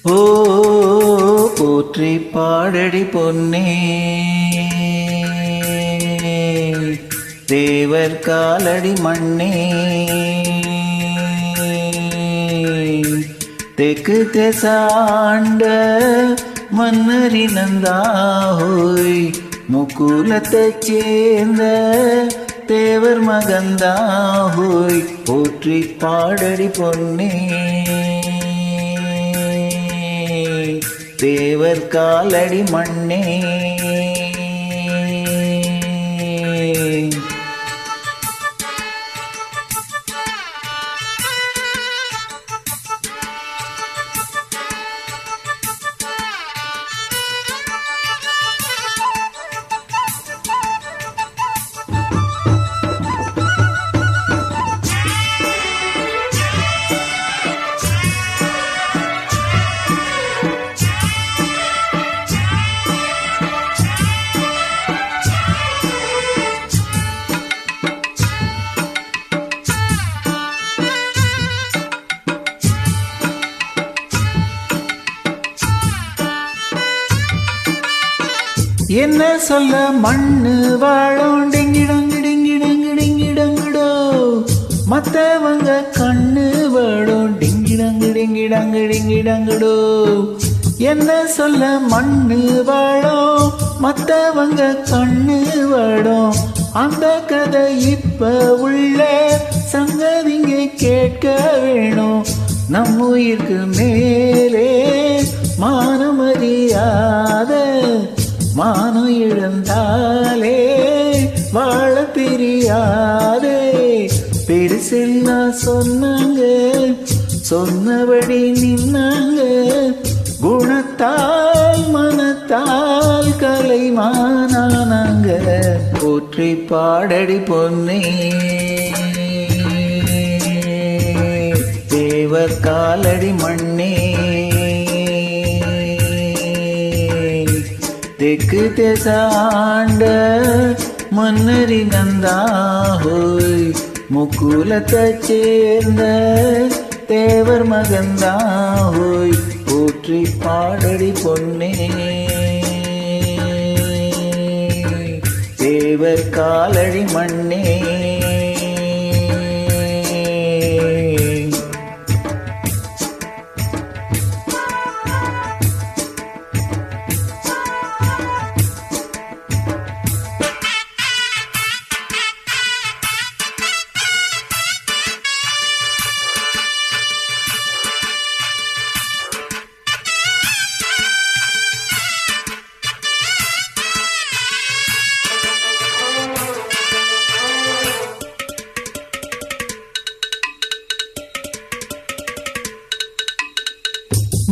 ஓ போற்றி பாடடி பொன்னே, தேவர் காலடி மண்ணே, தெற்கு தேசாண்ட மன்னரி நந்தாஹோய், முக்குலத்தைச் சேர்ந்த தேவர் மகந்தாஹோய், போற்றி பாடடி பொன்னே, தேவர் காலடி மண்ணே. என்ன சொல்ல மண்ணு வாழும் டிங்கிடங்கிடங்கிடங்கிடங்கிடங்கிடோ, மத்தவங்க கண்ணு வாழும் டிங்கிடங்கிடங்கிடங்கிடங்கிடங்கிடோ. என்ன சொல்ல மண்ணு வாழும் மத்தவங்க கண்ணு வாழும், அந்த கதை இப்ப உள்ள சங்கதிங்க கேட்க வேணும். நம் உயிருக்கு மேலே மானமரியாத மானம் இழந்தாலே வாழ தெரியாதே. பெருசெல்லாம் சொன்னாங்க, சொன்னபடி நின்னாங்க, குணத்தால் மனத்தால் கலைமானாங்க. போற்றி பாடடி பொன்னே, தேவர் காலடி மண்ணே, தெற்கு தேசாண்ட மன்னரி நந்தாஹோய், முக்குலத்தைச் சேர்ந்த தேவர் மகந்தாஹோய், போற்றி பாடடி பொன்னே, தேவர் காலடி மண்ணே.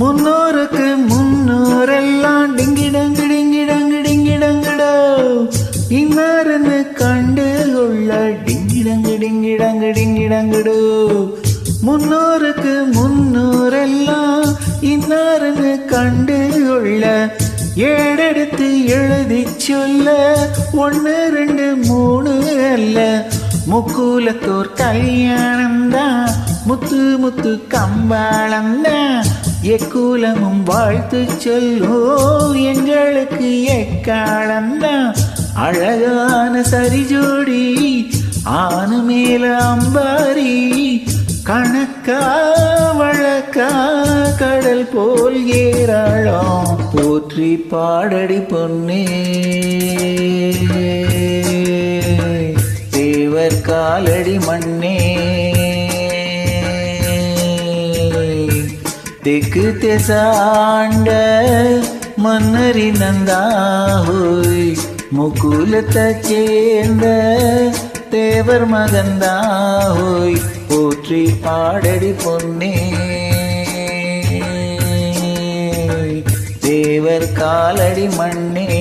முன்னோருக்கு முன்னோரெல்லாம் டிங்கிடங்கிடங்கிடங்கிடங்கிடங்கிடோ, இன்னாருன்னு கண்டு கொள்ள டிங்கிடங்கிடங்கிடங்கிடங்கிடங்கிடோ. முன்னோருக்கு முன்னோரெல்லாம் இன்னாருன்னு கண்டு கொள்ள, ஏடெடுத்து எழுதி சொல்ல 1 2 3 அல்ல, முக்குலத்தோர் கல்யாணம்தான், முத்து முத்து கம்பாளம்தான், எக்குலமும் வாழ்த்து சொல்லோ எங்களுக்கு எக்காலம்தான். அழகான சரிஜோடி ஆன மேல அம்பாரி, கணக்கா வழக்கா கடல் போல் ஏராளம். போற்றி பாடடி பொன்னே, தேவர் காலடி மண்ணே, தெற்கு தேசாண்ட மன்னரி நந்தாஹோய், முக்குலத்தைச் சேர்ந்த தேவர் மகந்தாஹோய், போற்றி பாடடி பொன்னே, தேவர் காலடி மண்ணே.